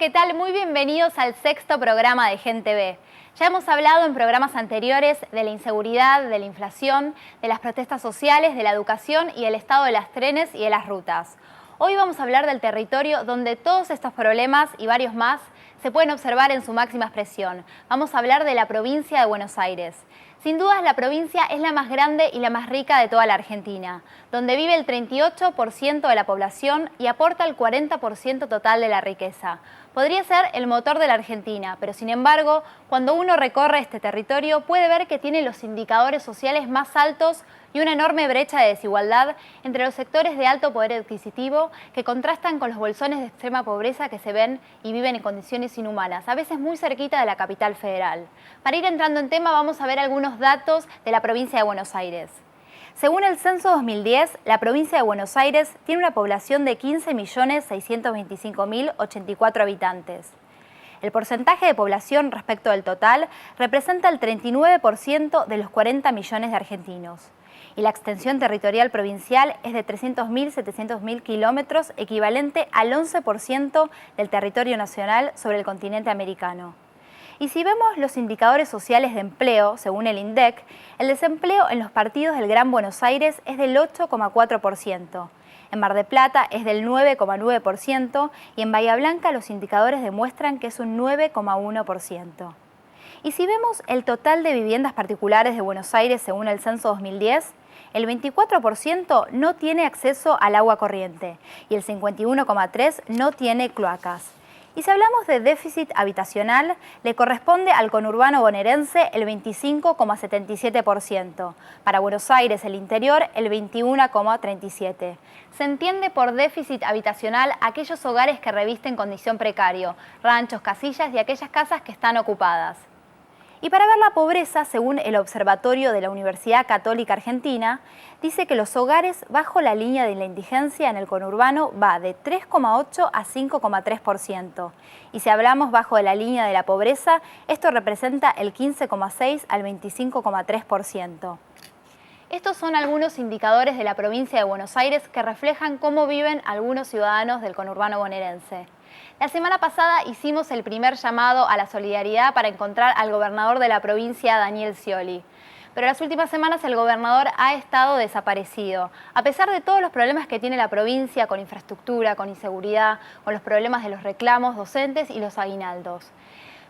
¿qué tal? Muy bienvenidos al sexto programa de Gente B. Ya hemos hablado en programas anteriores de la inseguridad, de la inflación, de las protestas sociales, de la educación y del estado de las trenes y de las rutas. Hoy vamos a hablar del territorio donde todos estos problemas y varios más se pueden observar en su máxima expresión. Vamos a hablar de la provincia de Buenos Aires. Sin dudas, la provincia es la más grande y la más rica de toda la Argentina, donde vive el 38% de la población y aporta el 40% total de la riqueza. Podría ser el motor de la Argentina, pero sin embargo, cuando uno recorre este territorio puede ver que tiene los indicadores sociales más altos y una enorme brecha de desigualdad entre los sectores de alto poder adquisitivo que contrastan con los bolsones de extrema pobreza que se ven y viven en condiciones inhumanas, a veces muy cerquita de la capital federal. Para ir entrando en tema, vamos a ver algunos datos de la provincia de Buenos Aires. Según el censo 2010, la provincia de Buenos Aires tiene una población de 15.625.084 habitantes. El porcentaje de población respecto del total representa el 39% de los 40 millones de argentinos. Y la extensión territorial provincial es de 300.700.000 kilómetros, equivalente al 11% del territorio nacional sobre el continente americano. Y si vemos los indicadores sociales de empleo, según el INDEC, el desempleo en los partidos del Gran Buenos Aires es del 8,4%. En Mar del Plata es del 9,9% y en Bahía Blanca los indicadores demuestran que es un 9,1%. Y si vemos el total de viviendas particulares de Buenos Aires según el censo 2010, el 24% no tiene acceso al agua corriente y el 51,3% no tiene cloacas. Y si hablamos de déficit habitacional, le corresponde al conurbano bonaerense el 25,77%. Para Buenos Aires, el interior, el 21,37%. Se entiende por déficit habitacional aquellos hogares que revisten condición precario, ranchos, casillas y aquellas casas que están ocupadas. Y para ver la pobreza, según el Observatorio de la Universidad Católica Argentina, dice que los hogares bajo la línea de la indigencia en el conurbano va de 3,8 a 5,3%. Y si hablamos bajo de la línea de la pobreza, esto representa el 15,6 al 25,3%. Estos son algunos indicadores de la provincia de Buenos Aires que reflejan cómo viven algunos ciudadanos del conurbano bonaerense. La semana pasada hicimos el primer llamado a la solidaridad para encontrar al gobernador de la provincia, Daniel Scioli. Pero las últimas semanas el gobernador ha estado desaparecido. A pesar de todos los problemas que tiene la provincia con infraestructura, con inseguridad, con los problemas de los reclamos docentes y los aguinaldos.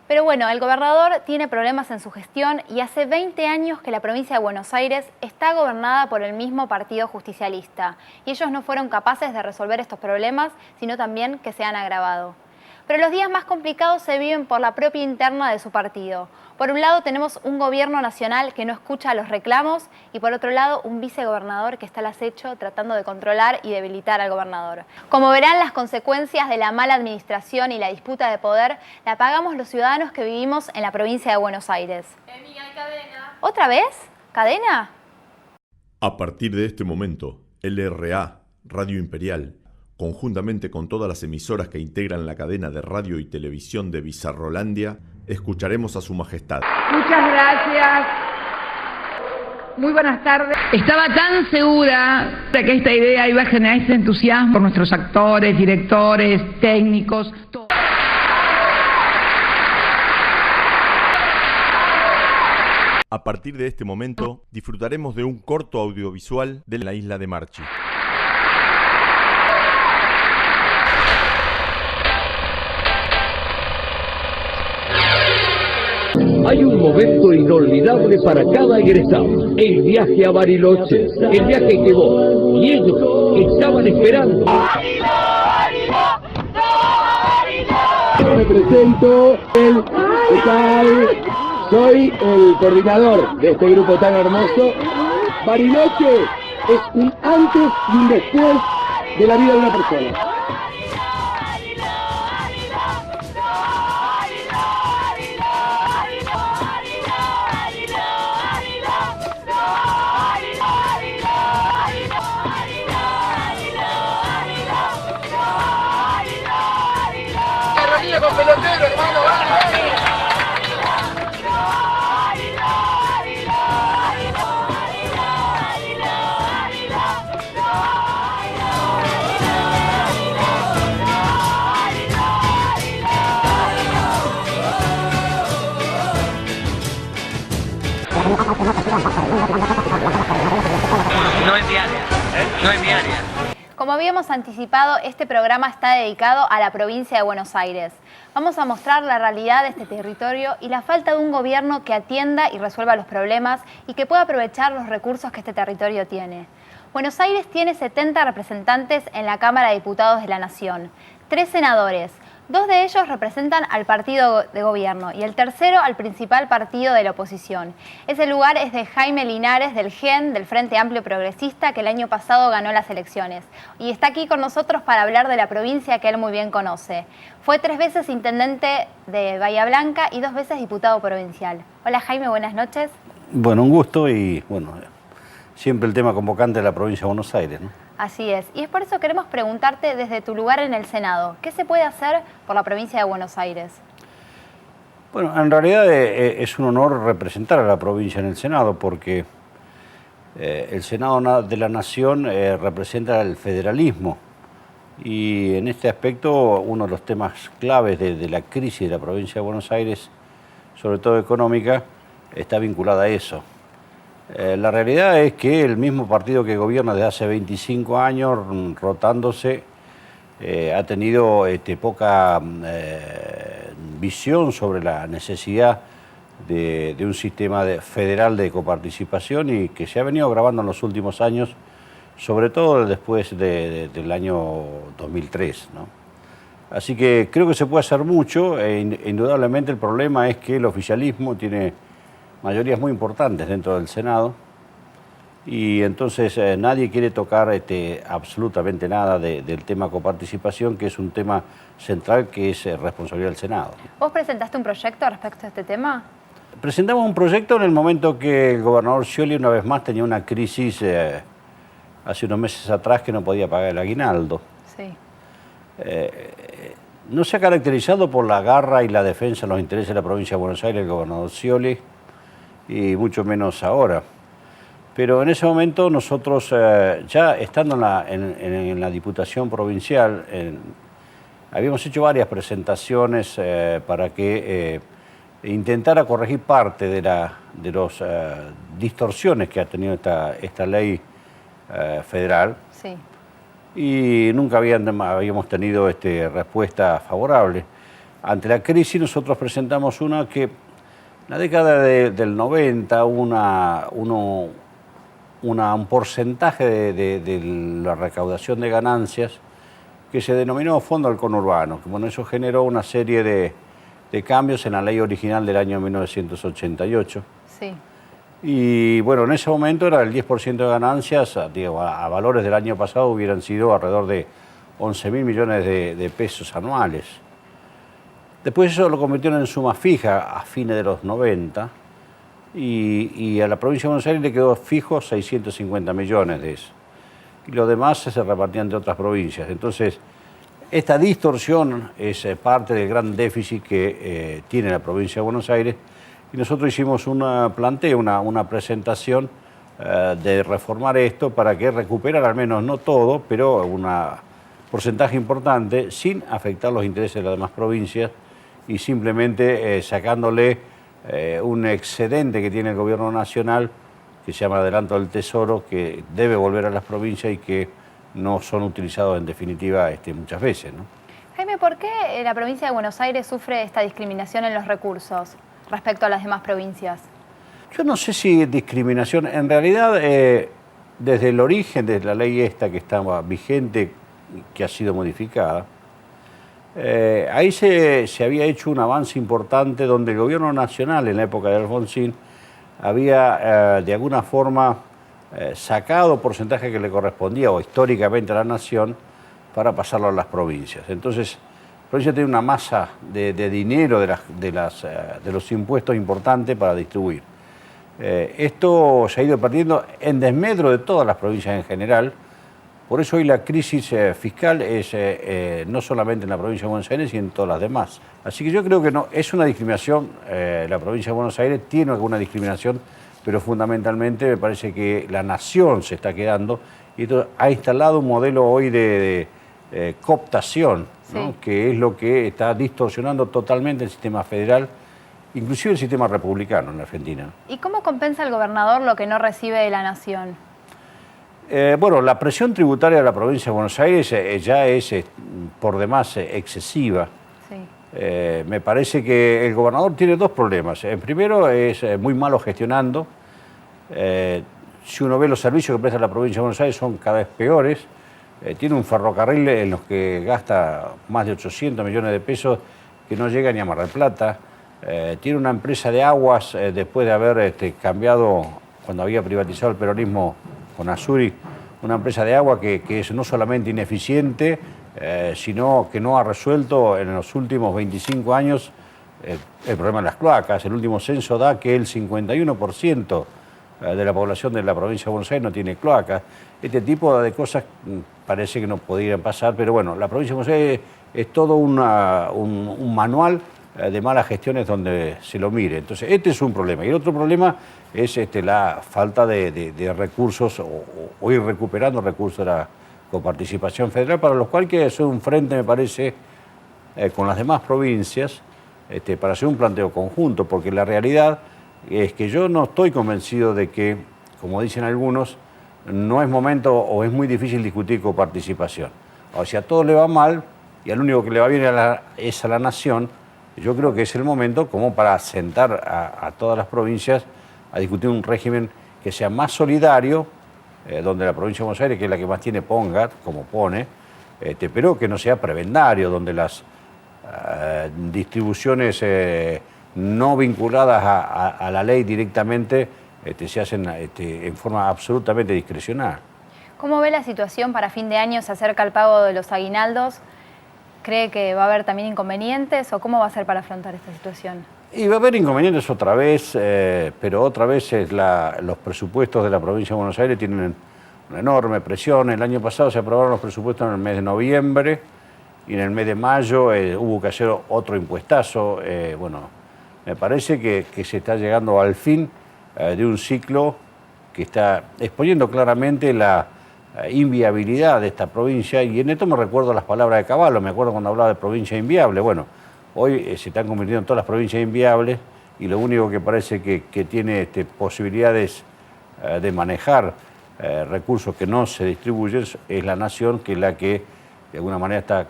Pero bueno, el gobernador tiene problemas en su gestión y hace 20 años que la provincia de Buenos Aires está gobernada por el mismo partido justicialista. Y ellos no fueron capaces de resolver estos problemas, sino también que se han agravado. Pero los días más complicados se viven por la propia interna de su partido. Por un lado tenemos un gobierno nacional que no escucha los reclamos y por otro lado un vicegobernador que está al acecho tratando de controlar y debilitar al gobernador. Como verán, las consecuencias de la mala administración y la disputa de poder la pagamos los ciudadanos que vivimos en la provincia de Buenos Aires. Cadena. ¿Otra vez? ¿Cadena? A partir de este momento, LRA, Radio Imperial, conjuntamente con todas las emisoras que integran la cadena de radio y televisión de Bizarrolandia, escucharemos a su majestad. Muchas gracias. Muy buenas tardes. Estaba tan segura de que esta idea iba a generar ese entusiasmo por nuestros actores, directores, técnicos, todo. A partir de este momento, disfrutaremos de un corto audiovisual de la isla de Marchi. Hay un momento inolvidable para cada egresado, el viaje a Bariloche, el viaje que vos y ellos estaban esperando. Me presento, soy el coordinador de este grupo tan hermoso. Bariloche es un antes y un después de la vida de una persona. Con pelotero, hermano, No es mi área, no es mi área. Como habíamos anticipado, este programa está dedicado a la provincia de Buenos Aires. Vamos a mostrar la realidad de este territorio y la falta de un gobierno que atienda y resuelva los problemas y que pueda aprovechar los recursos que este territorio tiene. Buenos Aires tiene 70 representantes en la Cámara de Diputados de la Nación, 3 senadores. 2 de ellos representan al partido de gobierno y el tercero al principal partido de la oposición. Ese lugar es de Jaime Linares, del GEN, del Frente Amplio Progresista, que el año pasado ganó las elecciones. Y está aquí con nosotros para hablar de la provincia que él muy bien conoce. Fue 3 veces intendente de Bahía Blanca y 2 veces diputado provincial. Hola Jaime, buenas noches. Bueno, un gusto y bueno, siempre el tema convocante de la provincia de Buenos Aires, ¿no? Así es, y es por eso que queremos preguntarte desde tu lugar en el Senado, ¿qué se puede hacer por la provincia de Buenos Aires? Bueno, en realidad es un honor representar a la provincia en el Senado porque el Senado de la Nación representa el federalismo y en este aspecto uno de los temas claves de la crisis de la provincia de Buenos Aires, sobre todo económica, está vinculada a eso. La realidad es que el mismo partido que gobierna desde hace 25 años, rotándose, ha tenido poca visión sobre la necesidad de un sistema federal de coparticipación y que se ha venido agravando en los últimos años, sobre todo después del año 2003, ¿no? Así que creo que se puede hacer mucho e indudablemente el problema es que el oficialismo tiene mayorías muy importantes dentro del Senado y entonces nadie quiere tocar absolutamente nada del tema coparticipación, que es un tema central que es responsabilidad del Senado. ¿Vos presentaste un proyecto respecto a este tema? Presentamos un proyecto en el momento que el gobernador Scioli una vez más tenía una crisis hace unos meses atrás que no podía pagar el aguinaldo. Sí. No se ha caracterizado por la garra y la defensa de los intereses de la provincia de Buenos Aires el gobernador Scioli, y mucho menos ahora. Pero en ese momento nosotros, ya estando en la Diputación Provincial, habíamos hecho varias presentaciones para que intentara corregir parte de las distorsiones que ha tenido esta ley federal. Sí. Y nunca habíamos tenido respuesta favorable. Ante la crisis nosotros presentamos una que en la década del 90 hubo un porcentaje de la recaudación de ganancias que se denominó Fondo del Conurbano. Bueno, eso generó una serie de cambios en la ley original del año 1988. Sí. Y bueno, en ese momento era el 10% de ganancias, a valores del año pasado hubieran sido alrededor de 11.000 millones de pesos anuales. Después eso lo convirtieron en suma fija a fines de los 90 y a la provincia de Buenos Aires le quedó fijo 650 millones de eso. Y los demás se repartían de otras provincias. Entonces, esta distorsión es parte del gran déficit que tiene la provincia de Buenos Aires y nosotros hicimos una presentación de reformar esto para que recuperar al menos no todo, pero un porcentaje importante sin afectar los intereses de las demás provincias y simplemente sacándole un excedente que tiene el gobierno nacional que se llama adelanto del tesoro, que debe volver a las provincias y que no son utilizados en definitiva muchas veces, ¿no? Jaime, ¿por qué la provincia de Buenos Aires sufre esta discriminación en los recursos respecto a las demás provincias? Yo no sé si discriminación, en realidad desde el origen de la ley esta que estaba vigente, que ha sido modificada, ahí se había hecho un avance importante donde el gobierno nacional en la época de Alfonsín había de alguna forma sacado porcentaje que le correspondía o históricamente a la nación para pasarlo a las provincias. Entonces, la provincia tiene una masa de dinero de los impuestos importantes para distribuir. Esto se ha ido perdiendo en desmedro de todas las provincias en general. Por eso hoy la crisis fiscal es no solamente en la provincia de Buenos Aires, sino en todas las demás. Así que yo creo que no es una discriminación, la provincia de Buenos Aires tiene alguna discriminación, pero fundamentalmente me parece que la nación se está quedando y esto ha instalado un modelo hoy de cooptación, ¿no? Sí. Que es lo que está distorsionando totalmente el sistema federal inclusive el sistema republicano en Argentina. ¿Y cómo compensa el gobernador lo que no recibe de la nación? Bueno, la presión tributaria de la provincia de Buenos Aires ya es por demás excesiva. Sí. Me parece que el gobernador tiene dos problemas. El primero es muy malo gestionando. Si uno ve los servicios que presta la provincia de Buenos Aires son cada vez peores. Tiene un ferrocarril en los que gasta más de 800 millones de pesos que no llega ni a Mar del Plata. Tiene una empresa de aguas después de haber cambiado, cuando había privatizado el peronismo con Asuri, una empresa de agua que es no solamente ineficiente, sino que no ha resuelto en los últimos 25 años el problema de las cloacas. El último censo da que el 51% de la población de la provincia de Buenos Aires no tiene cloacas. Este tipo de cosas parece que no podrían pasar, pero bueno, la provincia de Buenos Aires es todo un manual de malas gestiones donde se lo mire. Entonces, este es un problema. Y el otro problema es la falta de recursos o ir recuperando recursos de la coparticipación federal, para los cuales hay que hacer un frente, me parece, con las demás provincias, para hacer un planteo conjunto, porque la realidad es que yo no estoy convencido de que, como dicen algunos, no es momento o es muy difícil discutir coparticipación. O sea, a todo le va mal y al único que le va bien es a la nación. Yo creo que es el momento como para sentar a todas las provincias a discutir un régimen que sea más solidario, donde la provincia de Buenos Aires, que es la que más tiene, ponga, como pone, pero que no sea prebendario, donde las distribuciones no vinculadas a la ley directamente se hacen en forma absolutamente discrecional. ¿Cómo ve la situación para fin de año? Se acerca el pago de los aguinaldos. ¿Cree que va a haber también inconvenientes o cómo va a ser para afrontar esta situación? Y va a haber inconvenientes otra vez, pero otra vez los presupuestos de la provincia de Buenos Aires tienen una enorme presión. El año pasado se aprobaron los presupuestos en el mes de noviembre y en el mes de mayo hubo que hacer otro impuestazo. Bueno, me parece que se está llegando al fin de un ciclo que está exponiendo claramente la inviabilidad de esta provincia, y en esto me recuerdo las palabras de Cavallo, me acuerdo cuando hablaba de provincia inviable. Bueno, hoy se están convirtiendo en todas las provincias inviables y lo único que parece que tiene posibilidades de manejar recursos que no se distribuyen es la nación, que es la que de alguna manera está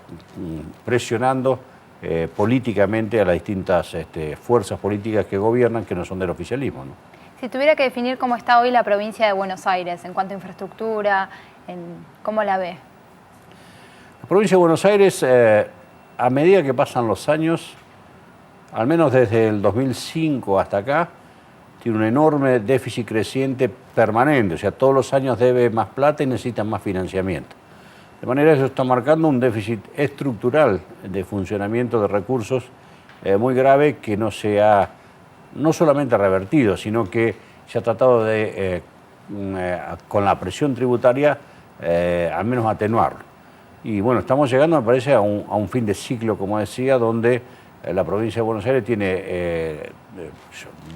presionando políticamente a las distintas fuerzas políticas que gobiernan, que no son del oficialismo, ¿no? Si tuviera que definir cómo está hoy la provincia de Buenos Aires en cuanto a infraestructura, ¿cómo la ve? La provincia de Buenos Aires, a medida que pasan los años, al menos desde el 2005 hasta acá, tiene un enorme déficit creciente permanente. O sea, todos los años debe más plata y necesita más financiamiento. De manera que eso está marcando un déficit estructural de funcionamiento de recursos muy grave, que no se ha no solamente revertido, sino que se ha tratado de, con la presión tributaria, al menos atenuarlo. Y bueno, estamos llegando, me parece, a un fin de ciclo, como decía, donde la provincia de Buenos Aires tiene,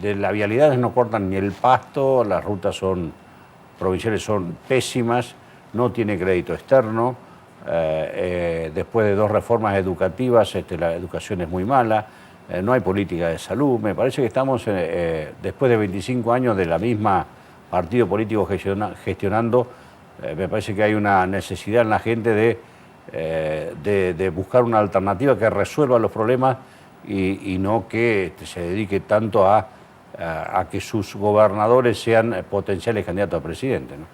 de la vialidad no cortan ni el pasto, las rutas provinciales son pésimas, no tiene crédito externo, después de 2 reformas educativas, la educación es muy mala. No hay política de salud. Me parece que estamos, después de 25 años de la misma partido político gestionando, me parece que hay una necesidad en la gente de buscar una alternativa que resuelva los problemas y no que se dedique tanto a que sus gobernadores sean potenciales candidatos a presidente, ¿no?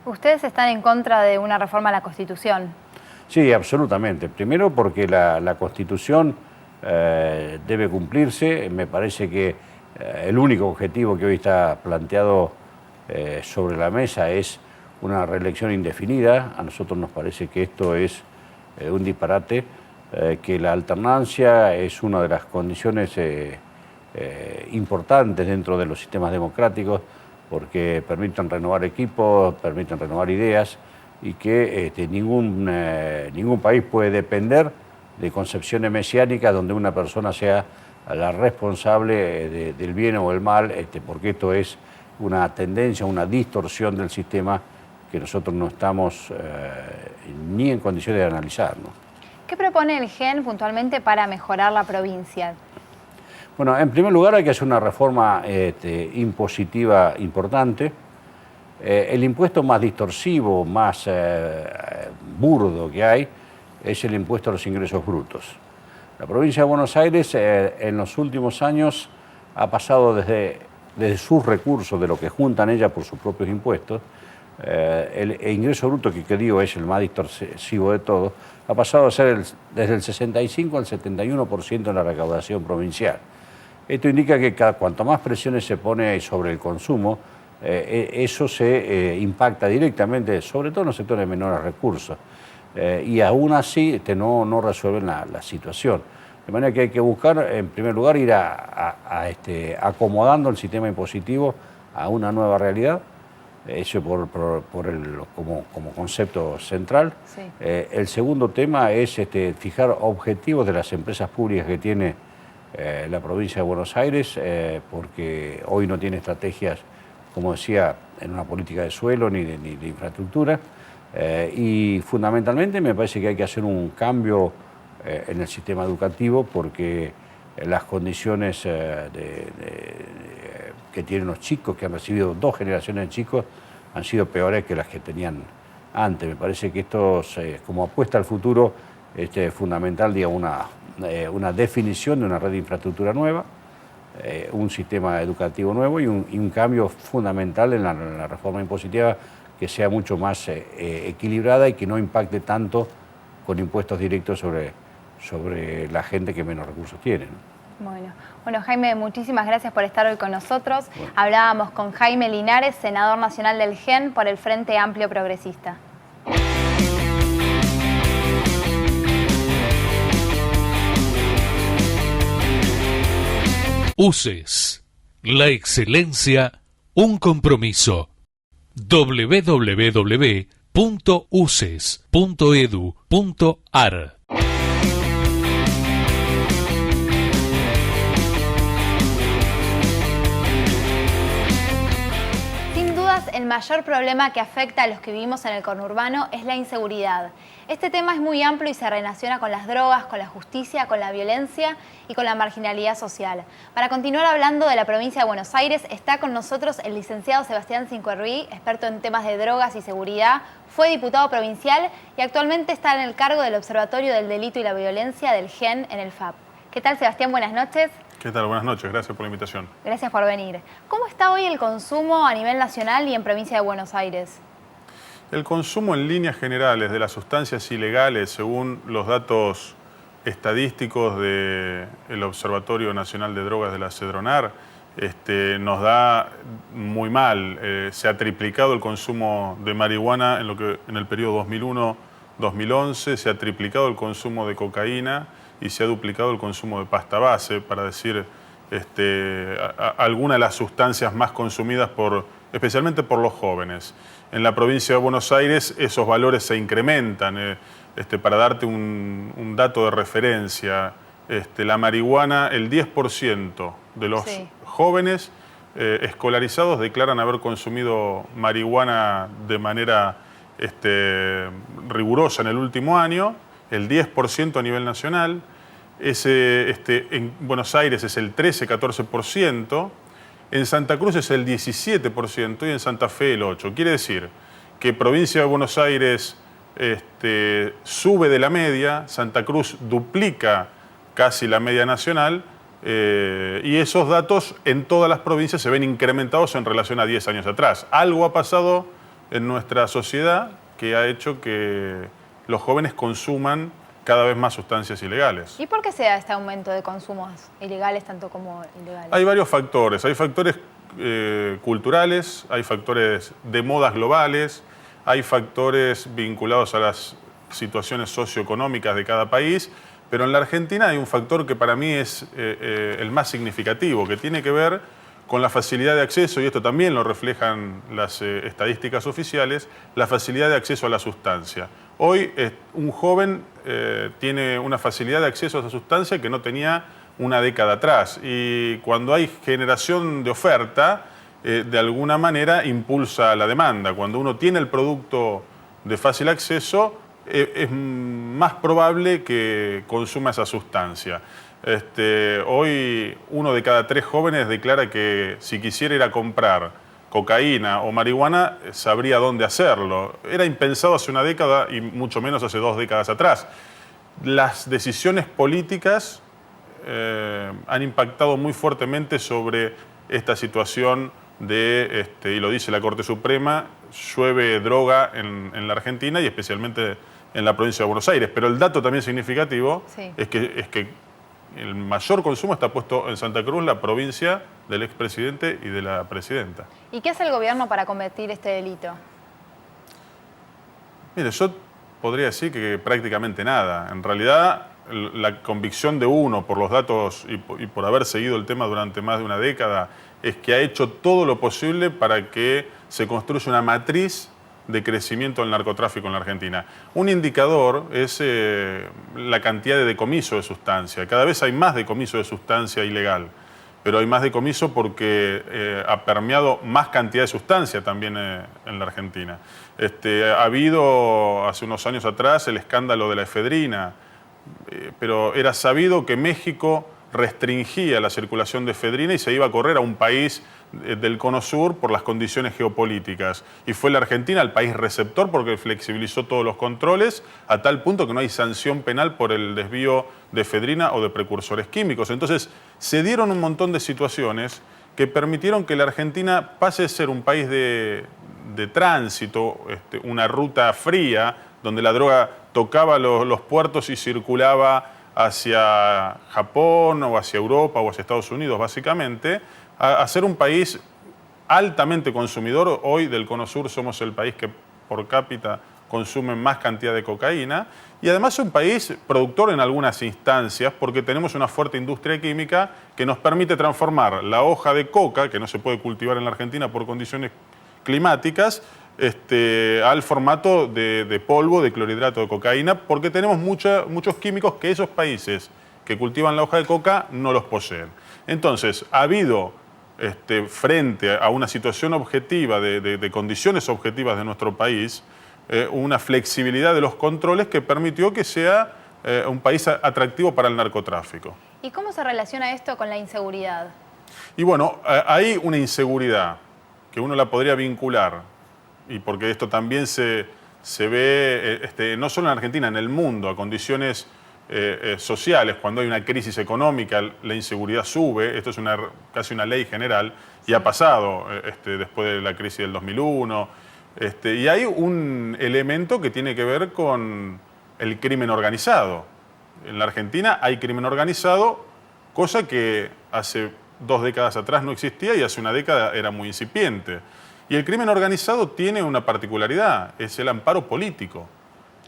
¿Ustedes están en contra de una reforma a la Constitución? Sí, absolutamente. Primero porque la Constitución debe cumplirse. Me parece que el único objetivo que hoy está planteado sobre la mesa es una reelección indefinida. A nosotros nos parece que esto es un disparate, que la alternancia es una de las condiciones importantes dentro de los sistemas democráticos, porque permiten renovar equipos, permiten renovar ideas, y que ningún país puede depender de concepciones mesiánicas donde una persona sea la responsable del bien o el mal, porque esto es una tendencia, una distorsión del sistema que nosotros no estamos ni en condiciones de analizar, ¿no? ¿Qué propone el GEN puntualmente para mejorar la provincia? Bueno, en primer lugar hay que hacer una reforma impositiva importante. El impuesto más distorsivo, más burdo que hay, es el impuesto a los ingresos brutos. La provincia de Buenos Aires en los últimos años ha pasado desde sus recursos, de lo que juntan ella por sus propios impuestos, el ingreso bruto, que digo es el más distorsivo de todos, ha pasado a ser desde el 65 al 71% de la recaudación provincial. Esto indica que cuanto más presiones se pone sobre el consumo, eso se impacta directamente, sobre todo en los sectores de menores recursos. Y aún así no resuelven la situación. De manera que hay que buscar, en primer lugar, ir acomodando el sistema impositivo a una nueva realidad, eso como concepto central. Sí. El segundo tema es fijar objetivos de las empresas públicas que tiene la provincia de Buenos Aires, porque hoy no tiene estrategias, como decía, en una política de suelo ni de infraestructura. Y fundamentalmente me parece que hay que hacer un cambio en el sistema educativo, porque las condiciones que tienen los chicos, que han recibido 2 generaciones de chicos, han sido peores que las que tenían antes. Me parece que esto, como apuesta al futuro, es fundamental, digamos, una definición de una red de infraestructura nueva, un sistema educativo nuevo y un cambio fundamental en la reforma impositiva, que sea mucho más equilibrada y que no impacte tanto con impuestos directos sobre la gente que menos recursos tiene, ¿no? Bueno, Jaime, muchísimas gracias por estar hoy con nosotros. Bueno. Hablábamos con Jaime Linares, senador nacional del GEN por el Frente Amplio Progresista. UCES, la excelencia, un compromiso. www.uces.edu.ar El mayor problema que afecta a los que vivimos en el conurbano es la inseguridad. Este tema es muy amplio y se relaciona con las drogas, con la justicia, con la violencia y con la marginalidad social. Para continuar hablando de la provincia de Buenos Aires, está con nosotros el licenciado Sebastián Cinquerví, experto en temas de drogas y seguridad, fue diputado provincial y actualmente está en el cargo del Observatorio del Delito y la Violencia del GEN en el FAP. ¿Qué tal, Sebastián? Buenas noches. ¿Qué tal? Buenas noches, gracias por la invitación. Gracias por venir. ¿Cómo está hoy el consumo a nivel nacional y en provincia de Buenos Aires? El consumo en líneas generales de las sustancias ilegales, según los datos estadísticos del Observatorio Nacional de Drogas de la CEDRONAR, nos da muy mal. Se ha triplicado el consumo de marihuana en el periodo 2001-2011, se ha triplicado el consumo de cocaína y se ha duplicado el consumo de pasta base, para decir algunas de las sustancias más consumidas especialmente por los jóvenes. En la provincia de Buenos Aires esos valores se incrementan. Para darte un dato de referencia, la marihuana, el 10% de los jóvenes escolarizados declaran haber consumido marihuana de manera rigurosa en el último año, el 10% a nivel nacional. En Buenos Aires es el 13-14%, en Santa Cruz es el 17% y en Santa Fe el 8%. Quiere decir que provincia de Buenos Aires sube de la media, Santa Cruz duplica casi la media nacional, y esos datos en todas las provincias se ven incrementados en relación a 10 años atrás. Algo ha pasado en nuestra sociedad que ha hecho que los jóvenes consuman cada vez más sustancias ilegales. ¿Y por qué se da este aumento de consumos ilegales tanto como ilegales? Hay varios factores. Hay factores culturales, hay factores de modas globales, hay factores vinculados a las situaciones socioeconómicas de cada país, pero en la Argentina hay un factor que para mí es el más significativo, que tiene que ver con la facilidad de acceso, y esto también lo reflejan las estadísticas oficiales, la facilidad de acceso a la sustancia. Hoy un joven tiene una facilidad de acceso a esa sustancia que no tenía una década atrás, y cuando hay generación de oferta, de alguna manera impulsa la demanda. Cuando uno tiene el producto de fácil acceso, es más probable que consuma esa sustancia. Hoy 1 de cada 3 jóvenes declara que si quisiera ir a comprar cocaína o marihuana, sabría dónde hacerlo. Era impensado hace una década y mucho menos hace 2 décadas atrás. Las decisiones políticas han impactado muy fuertemente sobre esta situación de, y lo dice la Corte Suprema, llueve droga en la Argentina y especialmente en la provincia de Buenos Aires. Pero el dato también significativo es que el mayor consumo está puesto en Santa Cruz, la provincia del expresidente y de la presidenta. ¿Y qué hace el gobierno para combatir este delito? Mire, yo podría decir que prácticamente nada. En realidad, la convicción de uno por los datos y por haber seguido el tema durante más de una década es que ha hecho todo lo posible para que se construya una matriz de crecimiento del narcotráfico en la Argentina. Un indicador es la cantidad de decomiso de sustancia. Cada vez hay más decomiso de sustancia ilegal, pero hay más decomiso porque ha permeado más cantidad de sustancia también en la Argentina. Ha habido hace unos años atrás el escándalo de la efedrina, pero era sabido que México restringía la circulación de efedrina y se iba a correr a un país del Cono Sur por las condiciones geopolíticas. Y fue la Argentina el país receptor porque flexibilizó todos los controles a tal punto que no hay sanción penal por el desvío de efedrina o de precursores químicos. Entonces, se dieron un montón de situaciones que permitieron que la Argentina pase de ser un país de tránsito, una ruta fría, donde la droga tocaba los puertos y circulaba hacia Japón o hacia Europa o hacia Estados Unidos, básicamente, a ser un país altamente consumidor. Hoy del Cono Sur somos el país que por cápita consume más cantidad de cocaína y además un país productor en algunas instancias porque tenemos una fuerte industria química que nos permite transformar la hoja de coca, que no se puede cultivar en la Argentina por condiciones climáticas, al formato de polvo de clorhidrato de cocaína, porque tenemos muchos químicos que esos países que cultivan la hoja de coca no los poseen. Entonces, ha habido, frente a una situación objetiva, de condiciones objetivas de nuestro país, una flexibilidad de los controles que permitió que sea un país atractivo para el narcotráfico. ¿Y cómo se relaciona esto con la inseguridad? Y bueno, hay una inseguridad que uno la podría vincular, y porque esto también se ve, no solo en Argentina, en el mundo, a condiciones sociales. Cuando hay una crisis económica, la inseguridad sube. Esto es casi una ley general, y ha pasado después de la crisis del 2001. Y hay un elemento que tiene que ver con el crimen organizado. En la Argentina hay crimen organizado, cosa que hace 2 décadas atrás no existía y hace una década era muy incipiente. Y el crimen organizado tiene una particularidad, es el amparo político.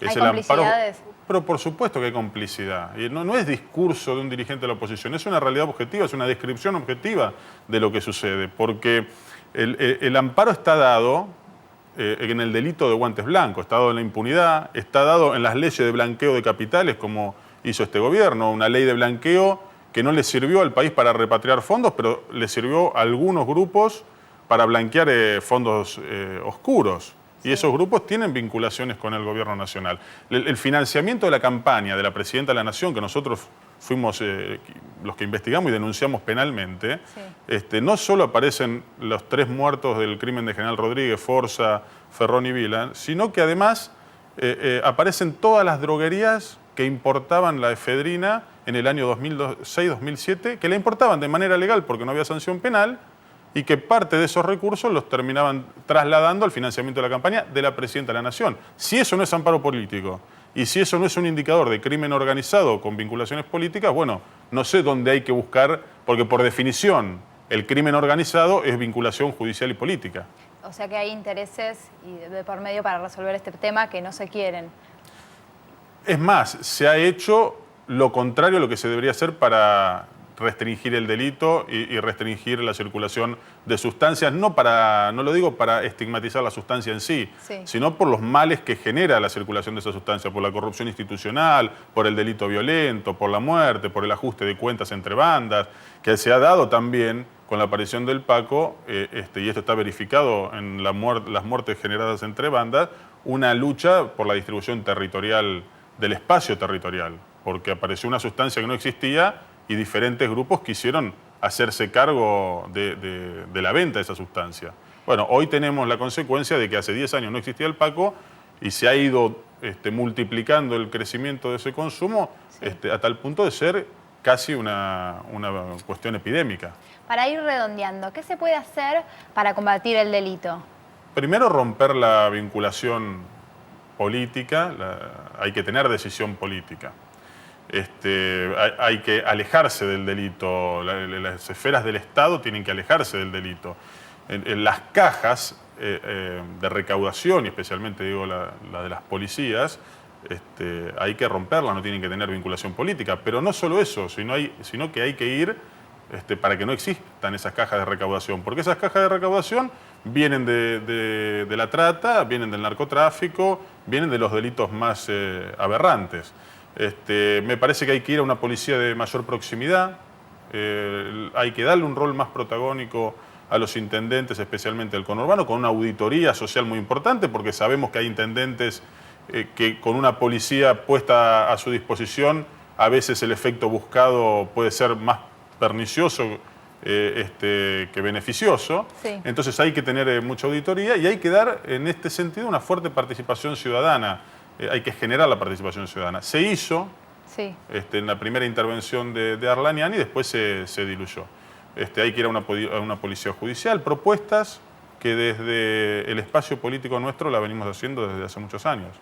¿Hay complicidades? Pero por supuesto que hay complicidad. Y no es discurso de un dirigente de la oposición, es una realidad objetiva, es una descripción objetiva de lo que sucede. Porque el amparo está dado en el delito de guantes blancos, está dado en la impunidad, está dado en las leyes de blanqueo de capitales, como hizo este gobierno, una ley de blanqueo que no le sirvió al país para repatriar fondos, pero le sirvió a algunos grupos para blanquear fondos oscuros. Y esos grupos tienen vinculaciones con el gobierno nacional. El financiamiento de la campaña de la presidenta de la Nación, que nosotros fuimos los que investigamos y denunciamos penalmente, no solo aparecen los 3 muertos del crimen de General Rodríguez, Forza, Ferrón y Vila, sino que además aparecen todas las droguerías que importaban la efedrina en el año 2006-2007, que la importaban de manera legal porque no había sanción penal, y que parte de esos recursos los terminaban trasladando al financiamiento de la campaña de la presidenta de la Nación. Si eso no es amparo político y si eso no es un indicador de crimen organizado con vinculaciones políticas, bueno, no sé dónde hay que buscar, porque por definición el crimen organizado es vinculación judicial y política. O sea que hay intereses de por medio para resolver este tema que no se quieren. Es más, se ha hecho lo contrario a lo que se debería hacer para restringir el delito y restringir la circulación de sustancias, no lo digo para estigmatizar la sustancia en sí, sino por los males que genera la circulación de esa sustancia, por la corrupción institucional, por el delito violento, por la muerte, por el ajuste de cuentas entre bandas, que se ha dado también con la aparición del Paco, y esto está verificado en las muertes generadas entre bandas, una lucha por la distribución territorial del espacio territorial, porque apareció una sustancia que no existía y diferentes grupos quisieron hacerse cargo de la venta de esa sustancia. Bueno, hoy tenemos la consecuencia de que hace 10 años no existía el Paco y se ha ido multiplicando el crecimiento de ese consumo a tal punto de ser casi una cuestión epidémica. Para ir redondeando, ¿qué se puede hacer para combatir el delito? Primero, romper la vinculación política, hay que tener decisión política. Hay que alejarse del delito, las esferas del Estado tienen que alejarse del delito. En las cajas de recaudación, y especialmente digo la de las policías, hay que romperla, no tienen que tener vinculación política. Pero no solo eso, sino que hay que ir para que no existan esas cajas de recaudación, porque esas cajas de recaudación vienen de la trata, vienen del narcotráfico, vienen de los delitos más aberrantes. Me parece que hay que ir a una policía de mayor proximidad, hay que darle un rol más protagónico a los intendentes, especialmente del conurbano, con una auditoría social muy importante, porque sabemos que hay intendentes que con una policía puesta a su disposición, a veces el efecto buscado puede ser más pernicioso que beneficioso. Sí. Entonces hay que tener mucha auditoría y hay que dar, en este sentido, una fuerte participación ciudadana. Hay que generar la participación ciudadana. Se hizo en la primera intervención de Arlanian y después se diluyó. Hay que ir a una policía judicial. Propuestas que desde el espacio político nuestro la venimos haciendo desde hace muchos años.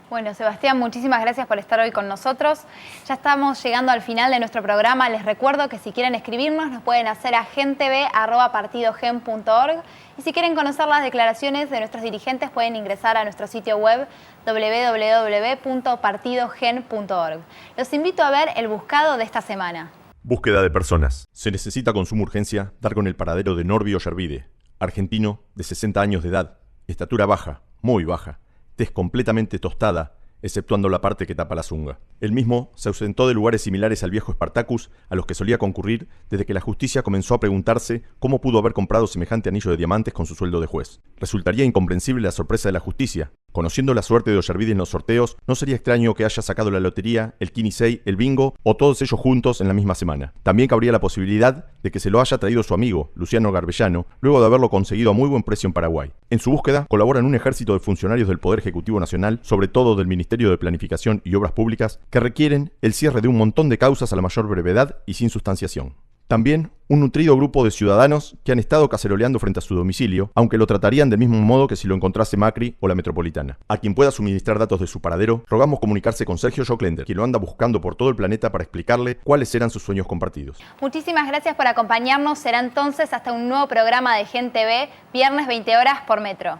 Bueno, Sebastián, muchísimas gracias por estar hoy con nosotros. Ya estamos llegando al final de nuestro programa. Les recuerdo que si quieren escribirnos, nos pueden hacer a gentv@partidogen.org. Y si quieren conocer las declaraciones de nuestros dirigentes, pueden ingresar a nuestro sitio web www.partidogen.org. Los invito a ver el buscado de esta semana. Búsqueda de personas. Se necesita con suma urgencia dar con el paradero de Norby Ollervide, argentino de 60 años de edad, estatura baja, muy baja, tez completamente tostada, exceptuando la parte que tapa la zunga. Él mismo se ausentó de lugares similares al viejo Spartacus a los que solía concurrir desde que la justicia comenzó a preguntarse cómo pudo haber comprado semejante anillo de diamantes con su sueldo de juez. Resultaría incomprensible la sorpresa de la justicia. Conociendo la suerte de Ollervide en los sorteos, no sería extraño que haya sacado la lotería, el Quincy, el bingo o todos ellos juntos en la misma semana. También cabría la posibilidad de que se lo haya traído su amigo, Luciano Garbellano, luego de haberlo conseguido a muy buen precio en Paraguay. En su búsqueda colaboran un ejército de funcionarios del Poder Ejecutivo Nacional, sobre todo del Ministerio de Planificación y Obras Públicas, que requieren el cierre de un montón de causas a la mayor brevedad y sin sustanciación. También un nutrido grupo de ciudadanos que han estado caceroleando frente a su domicilio, aunque lo tratarían del mismo modo que si lo encontrase Macri o la Metropolitana. A quien pueda suministrar datos de su paradero, rogamos comunicarse con Sergio Joclender, quien lo anda buscando por todo el planeta para explicarle cuáles eran sus sueños compartidos. Muchísimas gracias por acompañarnos. Será entonces hasta un nuevo programa de Gen TV, viernes 20 horas por Metro.